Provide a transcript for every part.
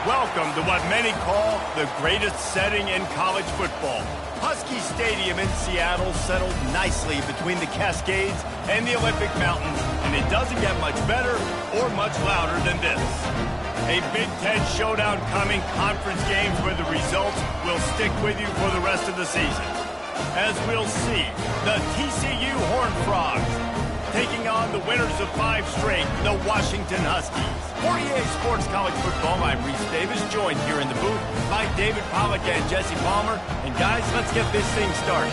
Welcome to what many call the greatest setting in college football. Husky Stadium in Seattle settled nicely between the Cascades and the Olympic Mountains, and it doesn't get much better or much louder than this. A Big Ten showdown coming, conference games where the results will stick with you for the rest of the season. As we'll see, the TCU Horned Frogs taking on the winners of 5 straight, the Washington Huskies. For EA Sports College Football, I'm Reese Davis, joined here in the booth by David Pollack and Jesse Palmer. And guys, let's get this thing started.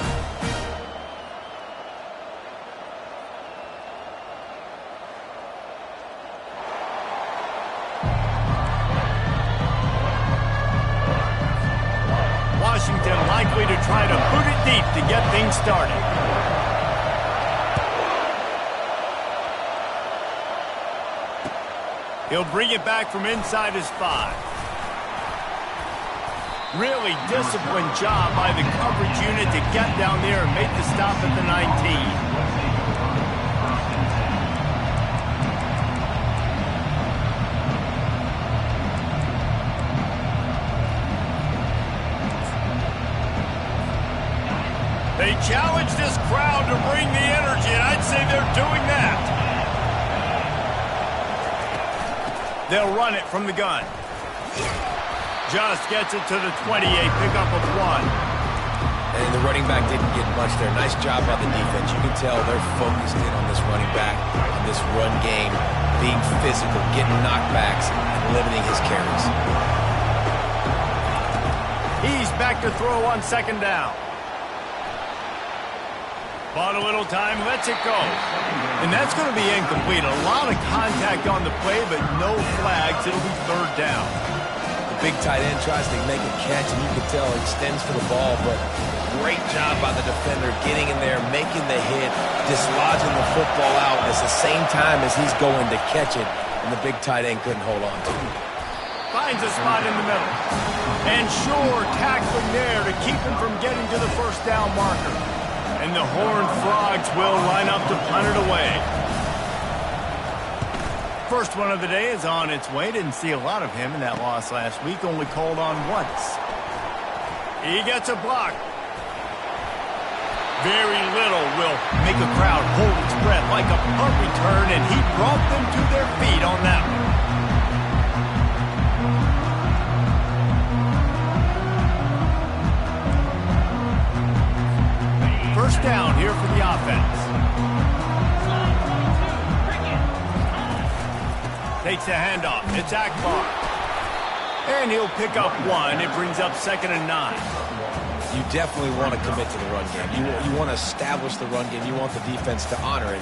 Washington likely to try to boot it deep to get things started. He'll bring it back from inside his 5. Really disciplined job by the coverage unit to get down there and make the stop at the 19. They challenge this crowd to bring the energy, and I'd say they're doing that. They'll run it from the gun. Just gets it to the 28, pickup of 1. And the running back didn't get much there. Nice job by the defense. You can tell they're focused in on this running back, on this run game, being physical, getting knockbacks, and limiting his carries. He's back to throw on 2nd down. Bought a little time, lets it go. And that's going to be incomplete. A lot of contact on the play, but no flags. It'll be 3rd down. The big tight end tries to make a catch, and you can tell he extends for the ball, but great job by the defender getting in there, making the hit, dislodging the football out at the same time as he's going to catch it, and the big tight end couldn't hold on to it. Finds a spot in the middle. And sure, tackling there to keep him from getting to the 1st down marker. And the Horned Frogs will line up to punt it away. First one of the day is on its way. Didn't see a lot of him in that loss last week. Only called on once. He gets a block. Very little will make a crowd hold its breath like a punt return, and he brought them to their feet on that one. 1st down here for the offense. Takes the handoff. It's Akbar. And he'll pick up 1. It brings up 2nd and 9. You definitely want to commit to the run game. You want to establish the run game. You want the defense to honor it.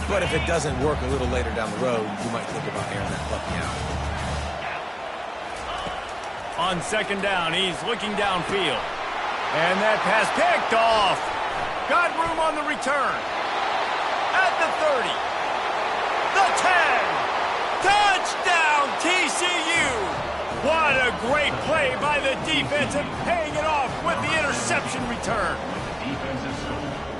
But if it doesn't work a little later down the road, you might think about airing that puppy out. On 2nd down, he's looking downfield. And that pass picked off. Got room on the return. At the 30. The 10. Touchdown, TCU. What a great play by the defense and paying it off with the interception return.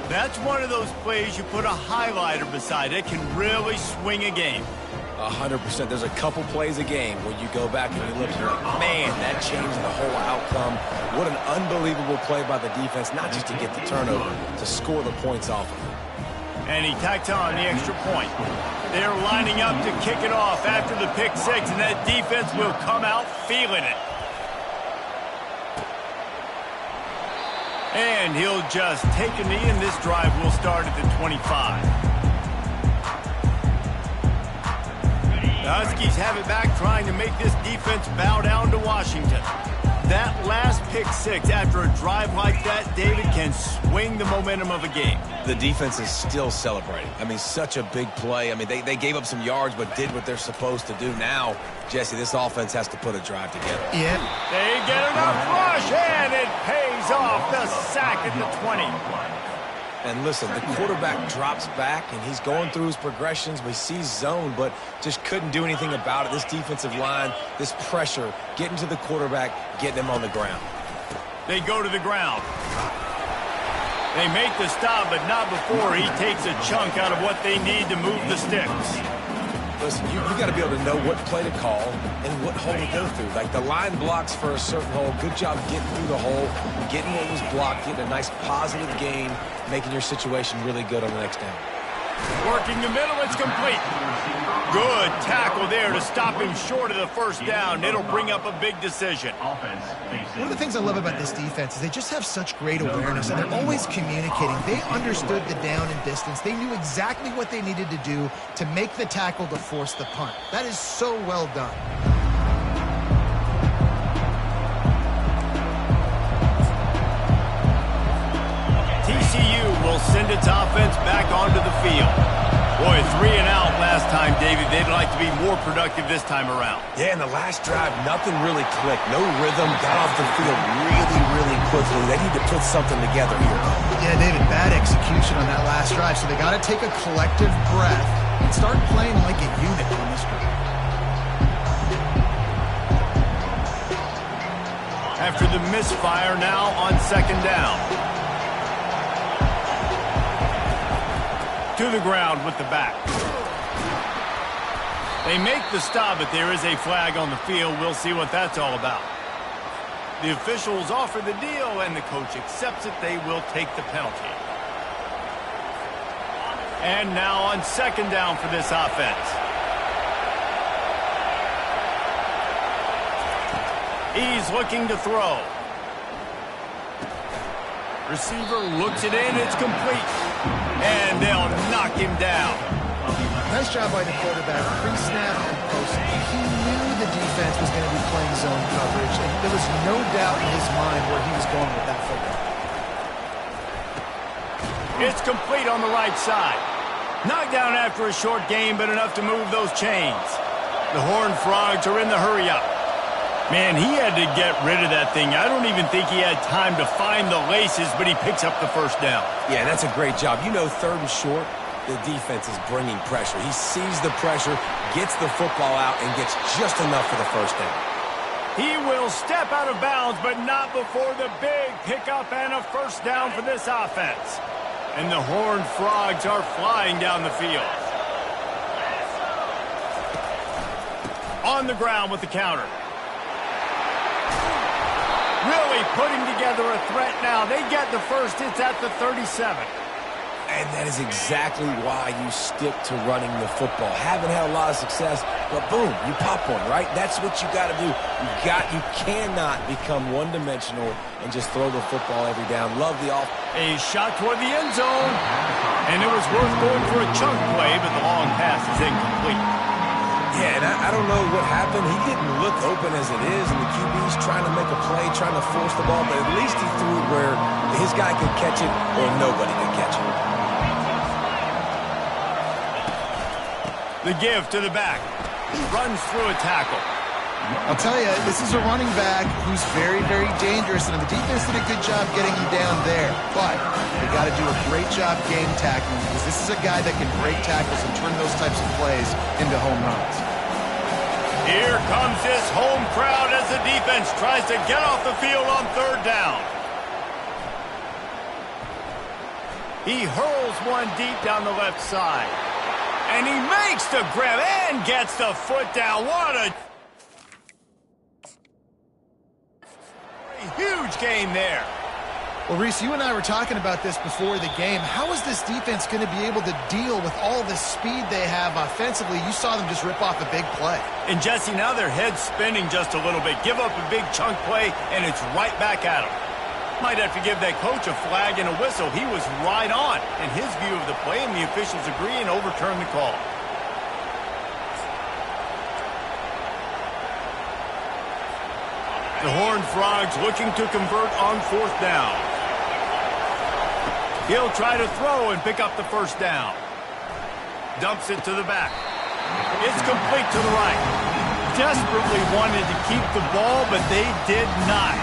That's one of those plays you put a highlighter beside. It can really swing a game. 100%. There's a couple plays a game where you go back and you look and you're like, man, that changed the whole outcome. What an unbelievable play by the defense, not just to get the turnover, to score the points off of it. And he tacked on the extra point. They're lining up to kick it off after the pick 6, and that defense will come out feeling it. And he'll just take a knee, and this drive will start at the 25. The Huskies have it back, trying to make this defense bow down to Washington. That last pick 6 after a drive like that, David, can swing the momentum of a game. The defense is still celebrating. I mean, such a big play. I mean, they gave up some yards but did what they're supposed to do. Now, Jesse, this offense has to put a drive together. Yeah. They get enough rush, and it pays off. The sack at the 20. And listen, the quarterback drops back, and he's going through his progressions. We see zone, but just couldn't do anything about it. This defensive line, this pressure, getting to the quarterback, getting him on the ground. They go to the ground. They make the stop, but not before he takes a chunk out of what they need to move the sticks. Listen, you got to be able to know what play to call and what hole to go through. Like the line blocks for a certain hole. Good job getting through the hole, getting what was blocked, getting a nice positive gain, making your situation really good on the next down. Working the middle, it's complete. Good tackle there to stop him short of the first down. It'll bring up a big decision. One of the things I love about this defense is they just have such great awareness, and they're always communicating. They understood the down and distance. They knew exactly what they needed to do to make the tackle to force the punt. That is so well done. TCU will send its offense back onto the field. Boy, 3 and out last time, David. They'd like to be more productive this time around. Yeah, in the last drive, nothing really clicked. No rhythm. Got off the field really, really quickly. They need to put something together here. Yeah, David, bad execution on that last drive, so they got to take a collective breath and start playing like a unit on this drive. After the misfire, now on second down. To the ground with the back. They make the stop, but there is a flag on the field. We'll see what that's all about. The officials offer the deal, and the coach accepts it. They will take the penalty. And now on second down for this offense. He's looking to throw. Receiver looks it in. It's complete. And they'll knock him down. Nice job by the quarterback, pre-snap and post. He knew the defense was going to be playing zone coverage, and there was no doubt in his mind where he was going with that football. It's complete on the right side. Knocked down after a short game, but enough to move those chains. The Horned Frogs are in the hurry-up. Man, he had to get rid of that thing. I don't even think he had time to find the laces, but he picks up the first down. Yeah, that's a great job. You know, third and short, the defense is bringing pressure. He sees the pressure, gets the football out, and gets just enough for the first down. He will step out of bounds, but not before the big pickup and a first down for this offense. And the Horned Frogs are flying down the field. On the ground with the counter. Really putting together a threat now. They get the first. It's at the 37. And that is exactly why you stick to running the football. Haven't had a lot of success, but boom, you pop one, right? That's what you got to do. You cannot become one-dimensional and just throw the football every down. Love the off. A shot toward the end zone. And it was worth going for a chunk play, but the long pass is incomplete. Yeah, and I don't know what happened. He didn't look open as it is, and the QB's trying to make a play, trying to force the ball, but at least he threw it where his guy could catch it or nobody could catch it. The give to the back. Runs through a tackle. I'll tell you, this is a running back who's very, very dangerous, and the defense did a good job getting him down there. But they got to do a great job game tackling, because this is a guy that can break tackles and turn those types of plays into home runs. Here comes this home crowd as the defense tries to get off the field on third down. He hurls one deep down the left side. And he makes the grab and gets the foot down. What a huge game there. Well, Reese, you and I were talking about this before the game. How is this defense going to be able to deal with all the speed they have offensively? You saw them just rip off a big play. And, Jesse, now their head's spinning just a little bit. Give up a big chunk play, and it's right back at them. Might have to give that coach a flag and a whistle. He was right on in his view of the play, and the officials agree and overturn the call. The Horned Frogs looking to convert on fourth down. He'll try to throw and pick up the first down. Dumps it to the back. It's complete to the right. Desperately wanted to keep the ball, but they did not.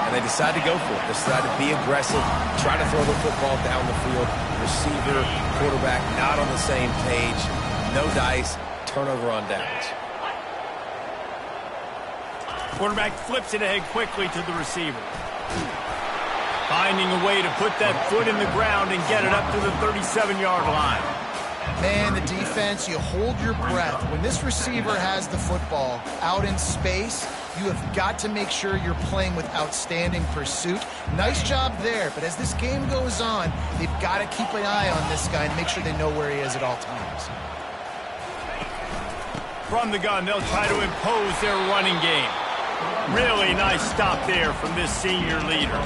And they decided to go for it. They decided to be aggressive, try to throw the football down the field. Receiver, quarterback, not on the same page. No dice, turnover on downs. Quarterback flips it ahead quickly to the receiver. Finding a way to put that foot in the ground and get it up to the 37-yard line. Man, the defense, you hold your breath. When this receiver has the football out in space, you have got to make sure you're playing with outstanding pursuit. Nice job there, but as this game goes on, they've got to keep an eye on this guy and make sure they know where he is at all times. From the gun, they'll try to impose their running game. Really nice stop there from this senior leader.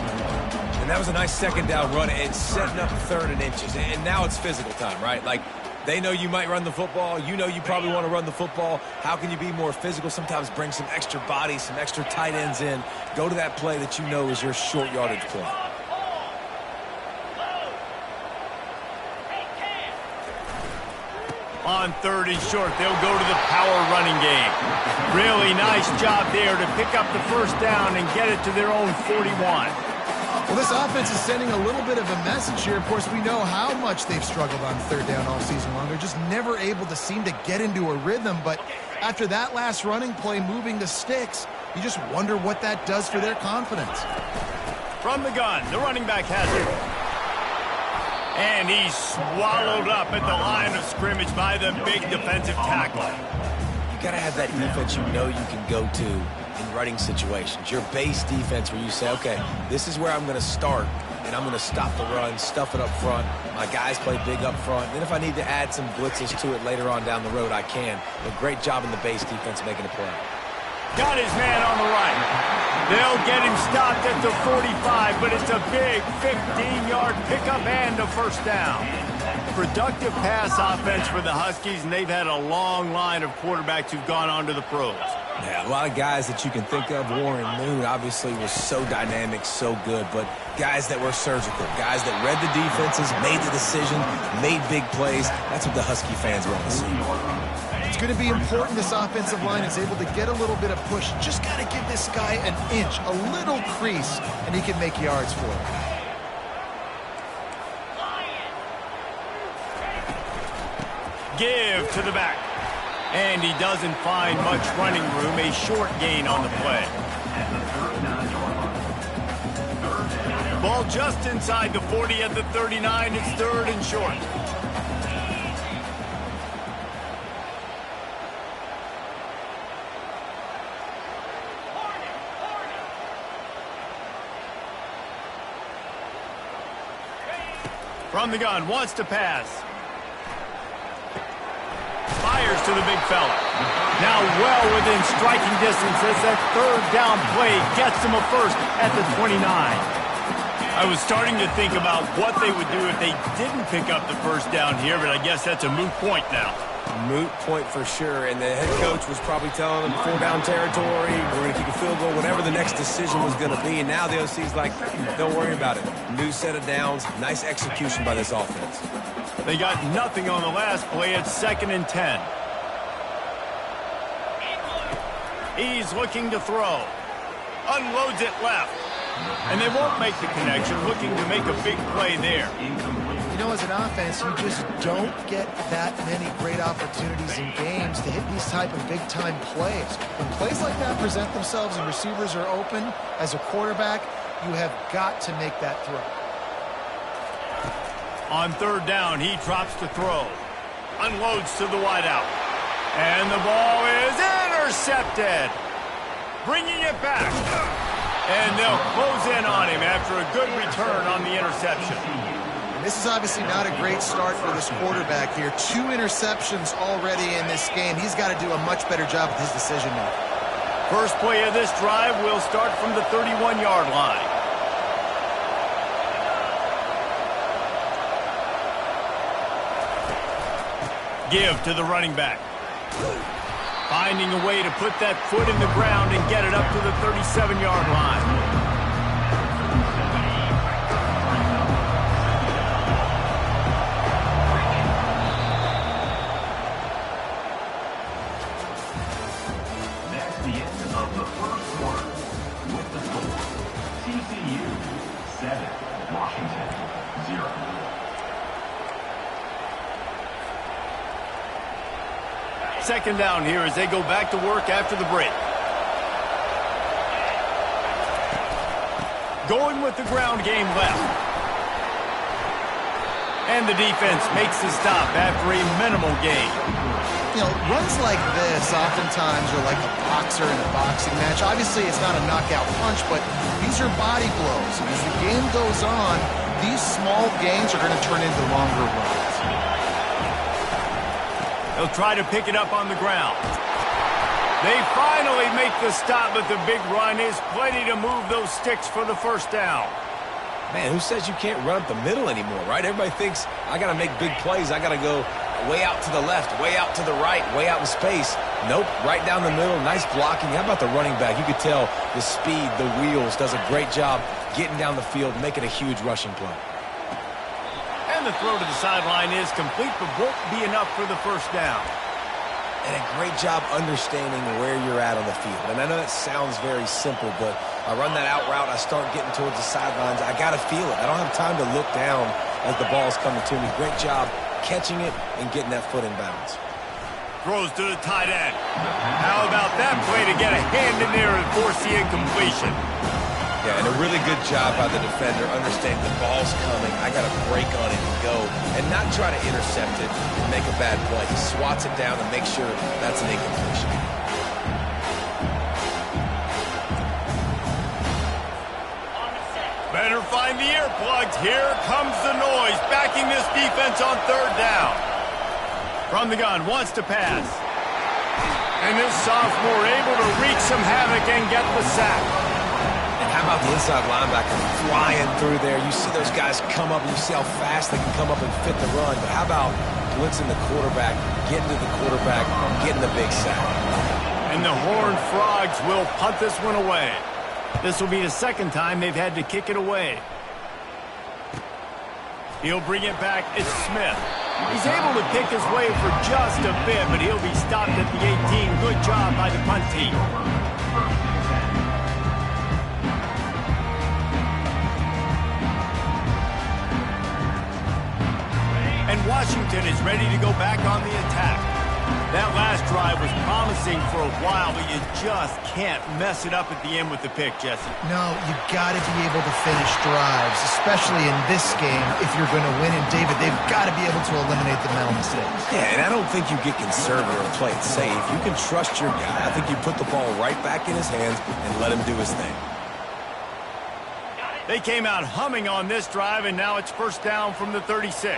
And that was a nice second down run. It's setting up 3rd and inches. And now it's physical time, right? Like, they know you might run the football. You know you probably want to run the football. How can you be more physical? Sometimes bring some extra bodies, some extra tight ends in. Go to that play that you know is your short yardage play. On 3rd and short, they'll go to the power running game. Really nice job there to pick up the first down and get it to their own 41. Well, this offense is sending a little bit of a message here. Of course, we know how much they've struggled on 3rd down all season long. They're just never able to seem to get into a rhythm. But after that last running play moving the sticks, you just wonder what that does for their confidence. From the gun, the running back has it. And he's swallowed up at the line of scrimmage by the big defensive tackle. You got to have that defense you know you can go to in running situations. Your base defense where you say, okay, this is where I'm going to start, and I'm going to stop the run, stuff it up front. My guys play big up front. Then if I need to add some blitzes to it later on down the road, I can. But great job in the base defense making a play. Got his man on the right. They'll get him stopped at the 45, but it's a big 15-yard pickup and a first down. Productive pass offense for the Huskies, and they've had a long line of quarterbacks who've gone on to the pros. Yeah, a lot of guys that you can think of. Warren Moon obviously was so dynamic, so good, but guys that were surgical, guys that read the defenses, made the decision, made big plays. That's what the Husky fans want to see. It's going to be important this offensive line is able to get a little bit of push. Just got to give this guy an inch, a little crease, and he can make yards for it. Give to the back. And he doesn't find much running room. A short gain on the play. Ball just inside the 40 at the 39. It's 3rd and short. From the gun, wants to pass. Fires to the big fella. Now well within striking distance as that 3rd down play gets him a first at the 29. I was starting to think about what they would do if they didn't pick up the first down here, but I guess that's a moot point now. Moot point for sure, and the head coach was probably telling them 4-down territory, we're going to kick a field goal, whatever the next decision was going to be, and now the OC's like, don't worry about it. New set of downs, nice execution by this offense. They got nothing on the last play. It's 2nd and 10. He's looking to throw. Unloads it left. And they won't make the connection, looking to make a big play there. You know, as an offense, you just don't get that many great opportunities in games to hit these type of big-time plays. When plays like that present themselves and receivers are open, as a quarterback, you have got to make that throw. On 3rd down, he drops to throw. Unloads to the wideout. And the ball is intercepted. Bringing it back. And they'll close in on him after a good return on the interception. And this is obviously not a great start for this quarterback here. 2 interceptions already in this game. He's got to do a much better job with his decision making. First play of this drive will start from the 31-yard line. Give to the running back. Finding a way to put that foot in the ground and get it up to the 37-yard line. That's the end of the first quarter. With the score, TCU 7, Washington 0. Second down here as they go back to work after the break. Going with the ground game left. And the defense makes the stop after a minimal gain. You know, runs like this oftentimes are like a boxer in a boxing match. Obviously, it's not a knockout punch, but these are body blows. And as the game goes on, these small gains are going to turn into longer runs. They'll try to pick it up on the ground. They finally make the stop, but the big run is plenty to move those sticks for the first down. Man, who says you can't run up the middle anymore, right? Everybody thinks I got to make big plays. I got to go way out to the left, way out to the right, way out in space. Nope, right down the middle. Nice blocking. How about the running back? You could tell the speed, the wheels, does a great job getting down the field, making a huge rushing play. And the throw to the sideline is complete, but won't be enough for the first down. And a great job understanding where you're at on the field. And I know that sounds very simple, but I run that out route, I start getting towards the sidelines. I got to feel it. I don't have time to look down as the ball's coming to me. Great job catching it and getting that foot in bounds. Throws to the tight end. How about that play to get a hand in there and force the incompletion? Yeah, and a really good job by the defender understanding the ball's coming. I got to break on it and go and not try to intercept it and make a bad play. He swats it down and makes sure that's an incompletion. Better find the earplugs. Here comes the noise, backing this defense on third down. From the gun, wants to pass. And this sophomore able to wreak some havoc and get the sack. How about the inside linebacker flying through there? You see those guys come up, and you see how fast they can come up and fit the run. But how about blitzing the quarterback, getting to the quarterback, getting the big sack? And the Horned Frogs will punt this one away. This will be the second time they've had to kick it away. He'll bring it back. It's Smith. He's able to pick his way for just a bit, but he'll be stopped at the 18. Good job by the punt team. And Washington is ready to go back on the attack. That last drive was promising for a while, but you just can't mess it up at the end with the pick, Jesse. No, you got to be able to finish drives, especially in this game if you're going to win. And, David, they've got to be able to eliminate the mental mistakes. Yeah, and I don't think you get conservative or play it safe. You can trust your guy. I think you put the ball right back in his hands and let him do his thing. They came out humming on this drive, and now it's first down from the 36.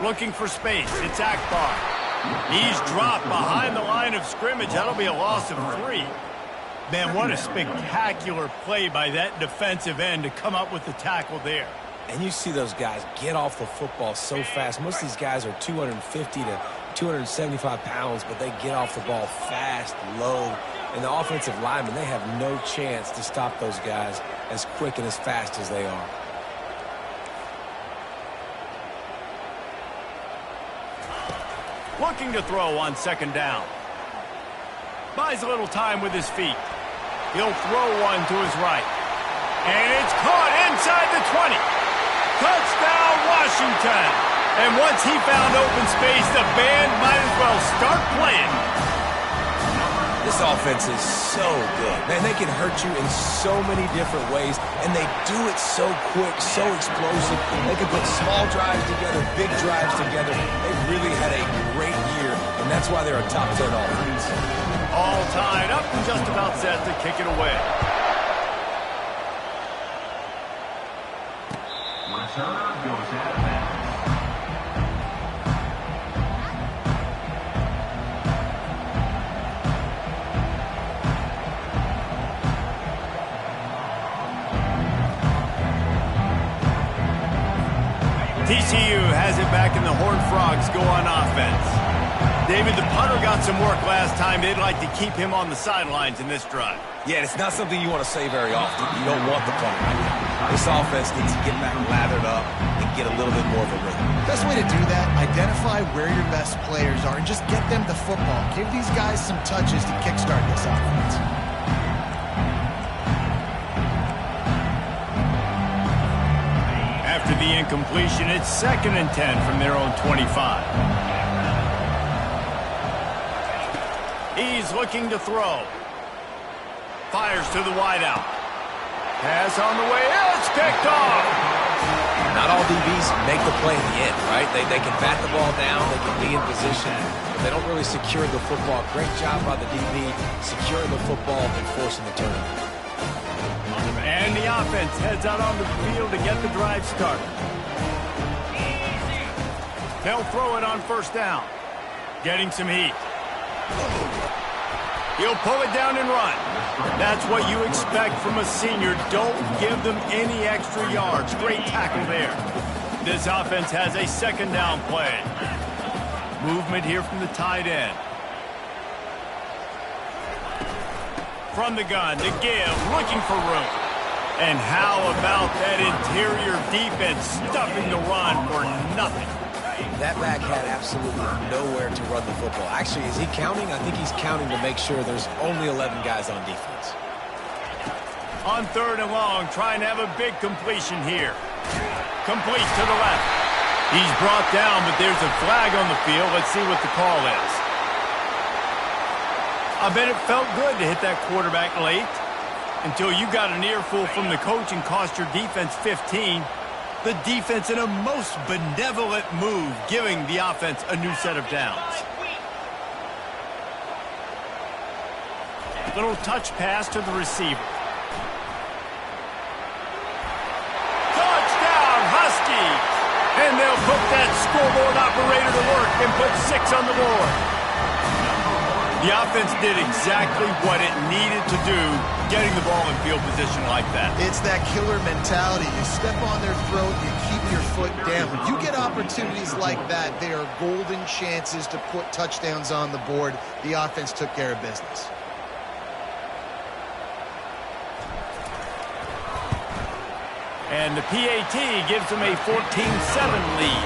Looking for space. It's Akbar. He's dropped behind the line of scrimmage. That'll be a loss of 3. Man, what a spectacular play by that defensive end to come up with the tackle there. And you see those guys get off the football so fast. Most of these guys are 250 to 275 pounds, but they get off the ball fast, low. And the offensive linemen, they have no chance to stop those guys as quick and as fast as they are. Looking to throw on second down. Buys a little time with his feet. He'll throw one to his right. And it's caught inside the 20. Touchdown, Washington. And once he found open space, the band might as well start playing. This offense is so good. Man, they can hurt you in so many different ways, and they do it so quick, so explosive. They can put small drives together, big drives together. They've really had a great year, and that's why they're a top 10 offense. All tied up and just about set to kick it away. Returner goes out of bounds. TCU has it back, and the Horned Frogs go on offense. David, the punter got some work last time. They'd like to keep him on the sidelines in this drive. Yeah, it's not something you want to say very often. You don't want the punter right now. This offense needs to get back lathered up and get a little bit more of a rhythm. Best way to do that, identify where your best players are and just get them the football. Give these guys some touches to kickstart this offense. After the incompletion, it's 2nd and 10 from their own 25. He's looking to throw. Fires to the wideout. Pass on the way. It's picked off. Not all DBs make the play in the end, right? They can bat the ball down. They can be in position. But they don't really secure the football. Great job by the DB securing the football and forcing the turnover. And the offense heads out onto the field to get the drive started. They'll throw it on 1st down. Getting some heat. He'll pull it down and run. That's what you expect from a senior. Don't give them any extra yards. Great tackle there. This offense has a 2nd down play. Movement here from the tight end. From the gun to give, looking for room. And how about that interior defense stuffing the run for nothing? That back had absolutely nowhere to run the football. Actually, is he counting? I think he's counting to make sure there's only 11 guys on defense. On 3rd and long, trying to have a big completion here. Complete to the left. He's brought down, but there's a flag on the field. Let's see what the call is. I bet it felt good to hit that quarterback late until you got an earful from the coach and cost your defense 15. The defense in a most benevolent move, giving the offense a new set of downs. Little touch pass to the receiver. Touchdown, Huskies! And they'll put that scoreboard operator to work and put 6 on the board. The offense did exactly what it needed to do, getting the ball in field position like that. It's that killer mentality. You step on their throat, you keep your foot down. When you get opportunities like that, they are golden chances to put touchdowns on the board. The offense took care of business. And the PAT gives them a 14-7 lead.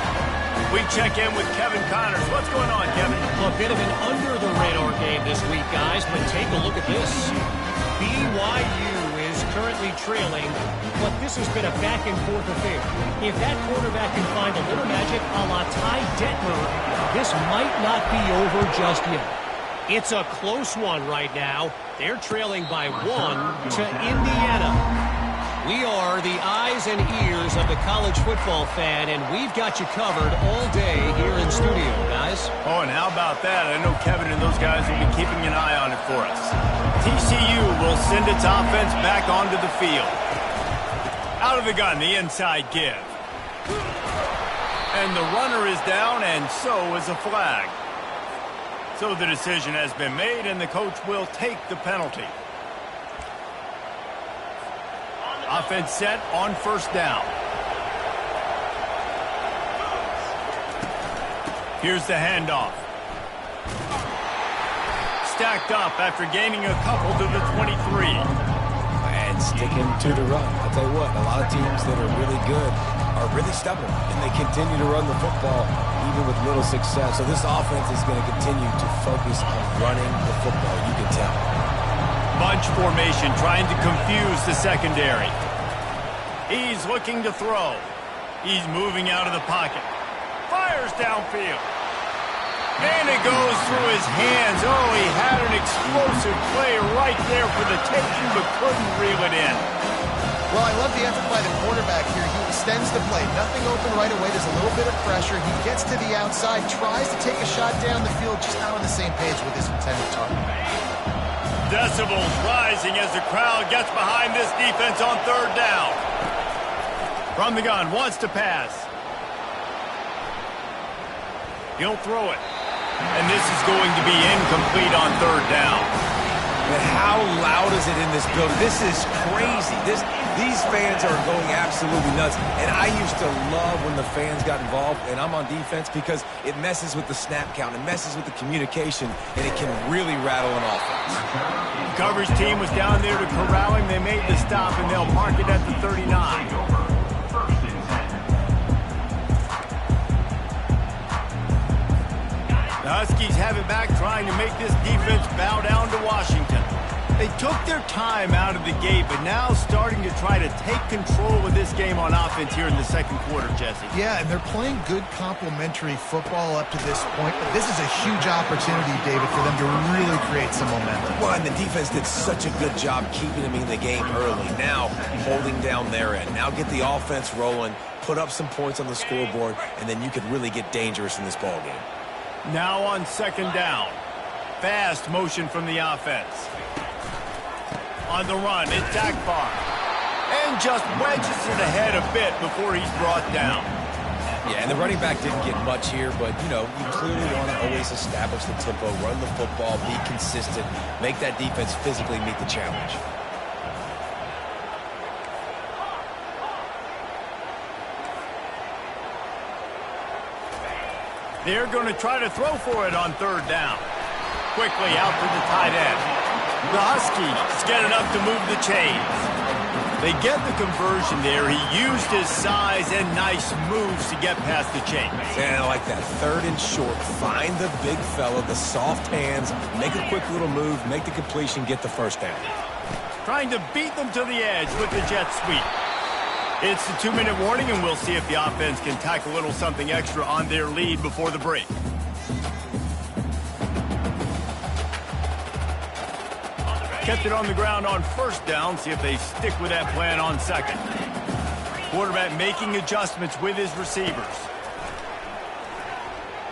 We check in with Kevin Connors. What's going on, Kevin? A bit of an under-the-radar game this week, guys, but take a look at this. BYU is currently trailing, but this has been a back-and-forth affair. If that quarterback can find a little magic a la Ty Detmer, this might not be over just yet. It's a close one right now. They're trailing by 1 to Indiana. We are the eyes and ears of the college football fan, and we've got you covered all day here in studio, guys. Oh, and how about that? I know Kevin and those guys will be keeping an eye on it for us. TCU will send its offense back onto the field. Out of the gun, the inside give. And the runner is down, and so is a flag. So the decision has been made, and the coach will take the penalty. Offense set on 1st down. Here's the handoff. Stacked up after gaining a couple to the 23. And sticking to the run. I'll tell you what, a lot of teams that are really good are really stubborn, and they continue to run the football even with little success. So this offense is going to continue to focus on running the football, you can tell. Bunch formation, trying to confuse the secondary. He's looking to throw. He's moving out of the pocket. Fires downfield. And it goes through his hands. Oh, he had an explosive play right there for the taking, but couldn't reel it in. Well, I love the effort by the quarterback here. He extends the play. Nothing open right away. There's a little bit of pressure. He gets to the outside, tries to take a shot down the field, just not on the same page with his intended target. Decibels rising as the crowd gets behind this defense on 3rd down. From the gun, wants to pass. He'll throw it. And this is going to be incomplete on 3rd down. But how loud is it in this building? This is crazy. These fans are going absolutely nuts. And I used to love when the fans got involved, and I'm on defense, because it messes with the snap count. It messes with the communication, and it can really rattle an offense. The coverage team was down there to corral him. They made the stop, and they'll mark it at the 39. The Huskies have it back, trying to make this defense bow down to Washington. They took their time out of the gate, but now starting to try to take control of this game on offense here in the second quarter, Jesse. Yeah, and they're playing good complementary football up to this point. But this is a huge opportunity, David, for them to really create some momentum. Well, and the defense did such a good job keeping them in the game early. Now, holding down their end. Now get the offense rolling, put up some points on the scoreboard, and then you could really get dangerous in this ball game. Now on second down. Fast motion from the offense. On the run, it's Akbar. And just wedges it ahead a bit before he's brought down. Yeah, and the running back didn't get much here, but, you know, you clearly want to always establish the tempo, run the football, be consistent, make that defense physically meet the challenge. They're going to try to throw for it on third down. Quickly out to the tight end. The Huskies get enough to move the chains. They get the conversion there. He used his size and nice moves to get past the chains. Yeah, I like that. Third and short. Find the big fella, the soft hands, make a quick little move, make the completion, get the first down. Trying to beat them to the edge with the jet sweep. It's the 2-minute warning, and we'll see if the offense can tack a little something extra on their lead before the break. Kept it on the ground on first down. See if they stick with that plan on second. Quarterback making adjustments with his receivers.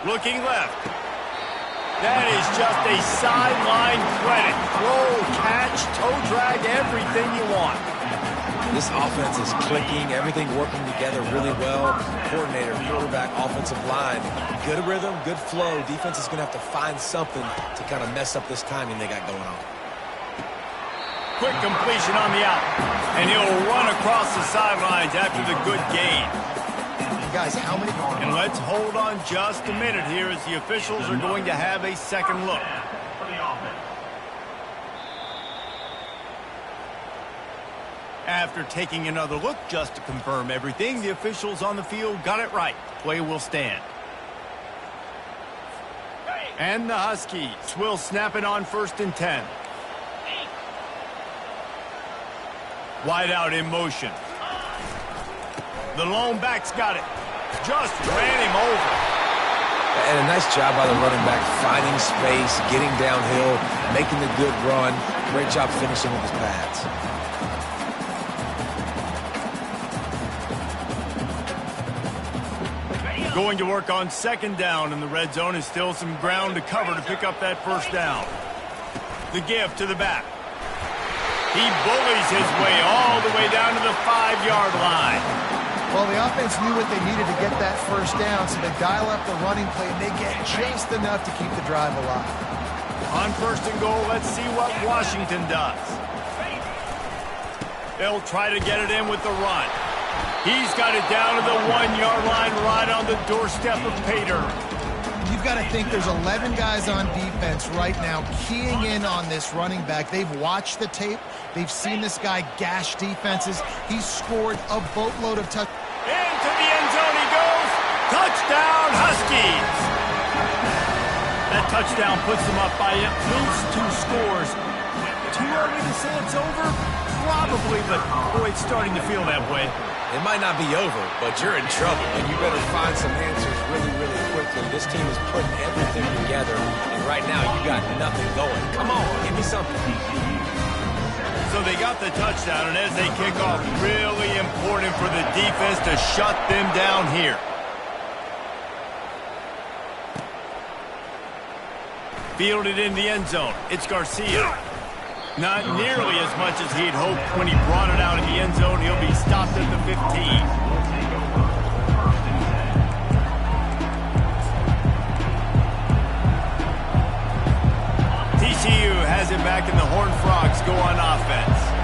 Looking left. That is just a sideline credit. Throw, catch, toe drag, everything you want. This offense is clicking, everything working together really well. Coordinator, quarterback, offensive line. Good rhythm, good flow. Defense is going to have to find something to kind of mess up this timing they got going on. Quick completion on the out. And he'll run across the sidelines after the good gain. Guys, how many? And let's hold on just a minute here as the officials are going to have a second look. After taking another look just to confirm everything, the officials on the field got it right. Play will stand. And the Huskies will snap it on 1st and 10. Wide out in motion. The lone back's got it. Just ran him over. And a nice job by the running back, finding space, getting downhill, making the good run. Great job finishing with his pads. Going to work on second down, and the red zone is still some ground to cover to pick up that first down. The give to the back. He bullies his way all the way down to the 5-yard line. Well, the offense knew what they needed to get that first down, so they dial up the running play, and they get just enough to keep the drive alive. On 1st and goal, let's see what Washington does. They'll try to get it in with the run. He's got it down to the 1-yard line right on the doorstep of Pater. You've got to think there's 11 guys on defense right now keying in on this running back. They've watched the tape. They've seen this guy gash defenses. He's scored a boatload of touchdowns. Into the end zone he goes. Touchdown, Huskies. That touchdown puts them up by at least 2 scores. Too early to say it's over? Probably, but boy, it's starting to feel that way. It might not be over, but you're in trouble, and you better find some answers really, really quickly. This team is putting everything together, and right now you got nothing going. Come on, give me something. So they got the touchdown, and as they kick off, really important for the defense to shut them down here. Fielded in the end zone. It's Garcia. Not nearly as much as he'd hoped when he brought it out in the end zone. He'll be stopped at the 15. TCU has it back, and the Horned Frogs go on offense.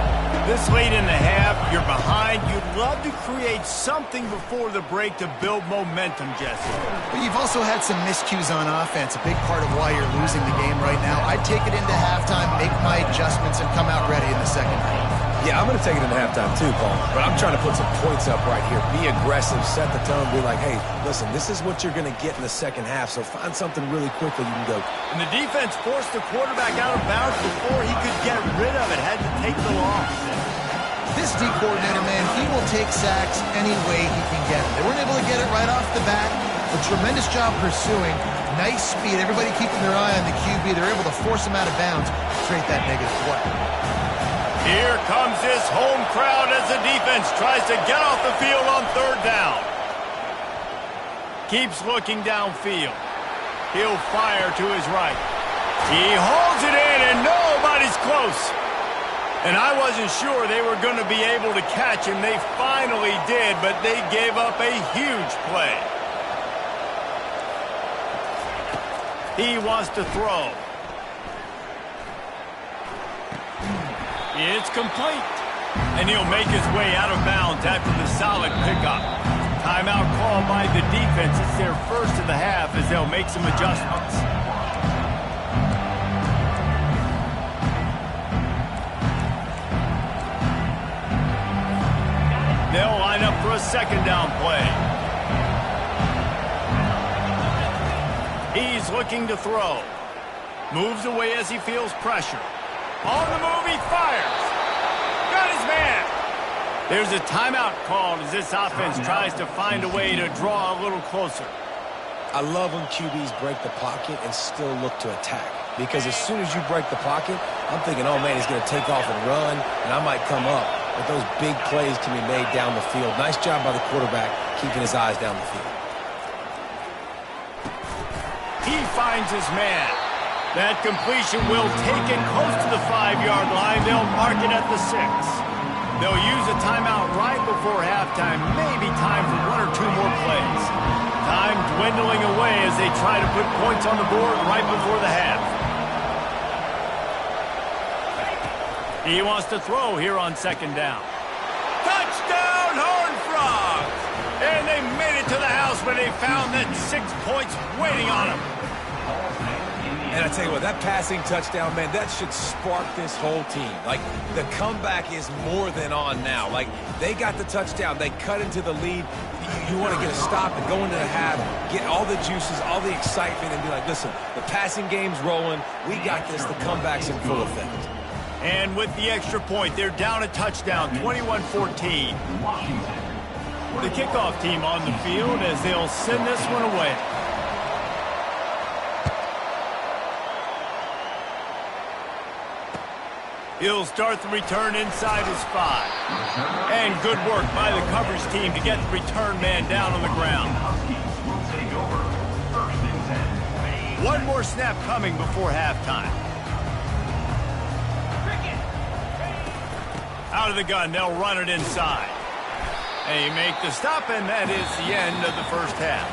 This late in the half, you're behind. You'd love to create something before the break to build momentum, Jesse. But you've also had some miscues on offense, a big part of why you're losing the game right now. I'd take it into halftime, make my adjustments, and come out ready in the second half. Yeah, I'm going to take it in halftime too, Paul. But I'm trying to put some points up right here. Be aggressive, set the tone, be like, hey, listen, this is what you're going to get in the second half, so find something really quickly you can go. And the defense forced the quarterback out of bounds before he could get rid of it, had to take the loss. This D coordinator, man, he will take sacks any way he can get them. They weren't able to get it right off the bat. A tremendous job pursuing. Nice speed. Everybody keeping their eye on the QB. They're able to force him out of bounds, create that negative play. Here comes this home crowd as the defense tries to get off the field on third down. Keeps looking downfield. He'll fire to his right. He holds it in, and nobody's close. And I wasn't sure they were going to be able to catch him. They finally did, but they gave up a huge play. He wants to throw. It's complete. And he'll make his way out of bounds after the solid pickup. Timeout called by the defense. It's their first of the half as they'll make some adjustments. They'll line up for a second down play. He's looking to throw. Moves away as he feels pressure. On the move, he fires. Got his man. There's a timeout called as this offense tries to find a way to draw a little closer. I love when QBs break the pocket and still look to attack. Because as soon as you break the pocket, I'm thinking, oh, man, he's going to take off and run, and I might come up. But those big plays can be made down the field. Nice job by the quarterback keeping his eyes down the field. He finds his man. That completion will take it close to the 5-yard line. They'll mark it at the 6. They'll use a timeout right before halftime. Maybe time for one or two more plays. Time dwindling away as they try to put points on the board right before the half. He wants to throw here on second down. Touchdown, Horned Frogs! And they made it to the house when they found that 6 points waiting on them. And I tell you what, that passing touchdown, man, that should spark this whole team. Like, the comeback is more than on now. Like, they got the touchdown. They cut into the lead. You want to get a stop and go into the half, get all the juices, all the excitement, and be like, listen, the passing game's rolling. We got this. The comeback's in full effect. And with the extra point, they're down a touchdown, 21-14. The kickoff team on the field as they'll send this one away. He'll start the return inside his 5. And good work by the coverage team to get the return man down on the ground. One more snap coming before halftime. Out of the gun, they'll run it inside. They make the stop, and that is the end of the first half.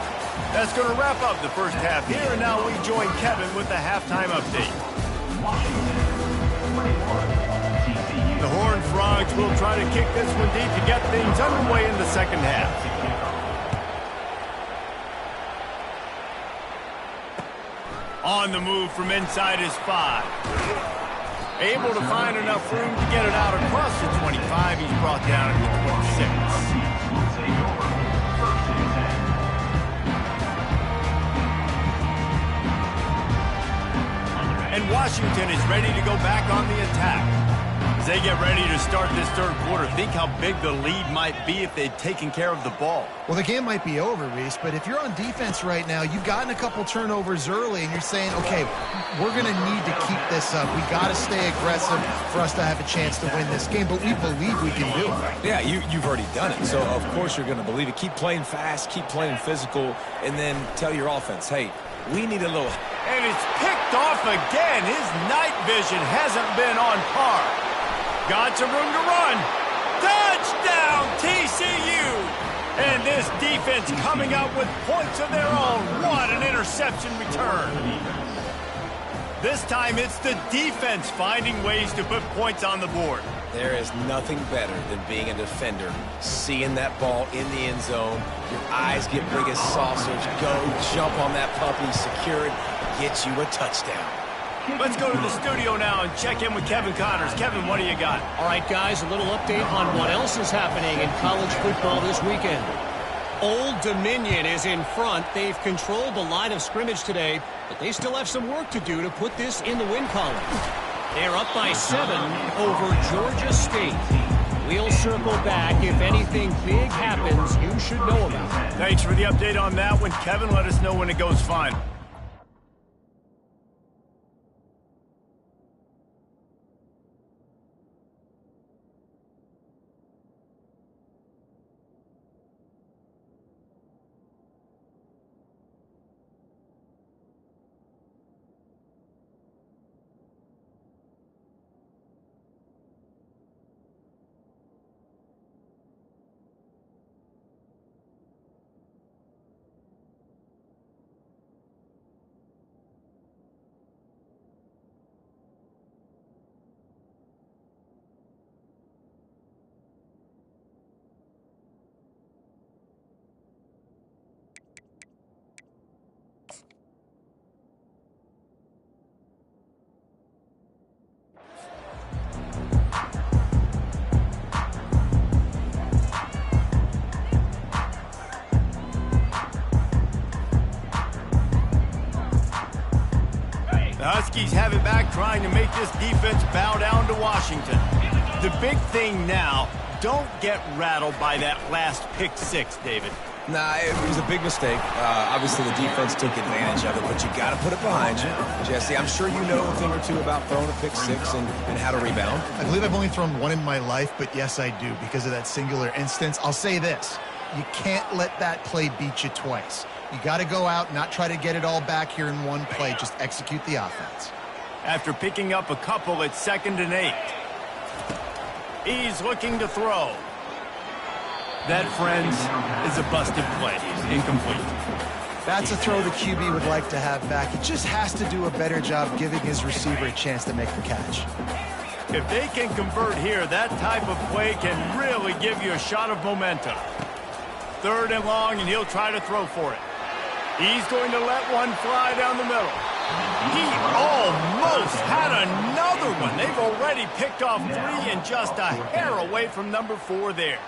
That's going to wrap up the first half here, and now we join Kevin with the halftime update. The Horned Frogs will try to kick this one deep to get things underway in the second half. On the move from inside his 5. Able to find enough room to get it out across the 25. He's brought down at the 26. And Washington is ready to go back on the attack. As they get ready to start this third quarter, think how big the lead might be if they'd taken care of the ball. Well, the game might be over, Reese, but if you're on defense right now, you've gotten a couple turnovers early, and you're saying, okay, we're going to need to keep this up. We got to stay aggressive for us to have a chance to win this game, but we believe we can do it. Yeah, you've already done it, so of course you're going to believe it. Keep playing fast, keep playing physical, and then tell your offense, hey, we need a little... And it's picked off again. His night vision hasn't been on par. Got some room to run. Touchdown, TCU! And this defense coming out with points of their own. What an interception return. This time it's the defense finding ways to put points on the board. There is nothing better than being a defender, seeing that ball in the end zone, your eyes get big as saucers, go jump on that puppy, secure it, get you a touchdown. Let's go to the studio now and check in with Kevin Connors. Kevin, what do you got? All right, guys, a little update on what else is happening in college football this weekend. Old Dominion is in front. They've controlled the line of scrimmage today, but they still have some work to do to put this in the win column. They're up by 7 over Georgia State. We'll circle back. If anything big happens, you should know about it. Thanks for the update on that one, Kevin. Let us know when it goes fine. The Huskies have it back, trying to make this defense bow down to Washington. The big thing now, don't get rattled by that last pick six, David. Nah, it was a big mistake. Obviously, the defense took advantage of it, but you got to put it behind you. Jesse, I'm sure you know a thing or two about throwing a pick six and how to rebound. I believe I've only thrown one in my life, but yes, I do because of that singular instance. I'll say this. You can't let that play beat you twice. You got to go out, not try to get it all back here in one play. Just execute the offense. After picking up a couple at 2nd and 8. He's looking to throw. That, friends, is a busted play. Incomplete. That's a throw the QB would like to have back. He just has to do a better job giving his receiver a chance to make the catch. If they can convert here, that type of play can really give you a shot of momentum. 3rd and long, and he'll try to throw for it. He's going to let one fly down the middle. He almost had another one. They've already picked off 3 and just a hair away from number 4 there.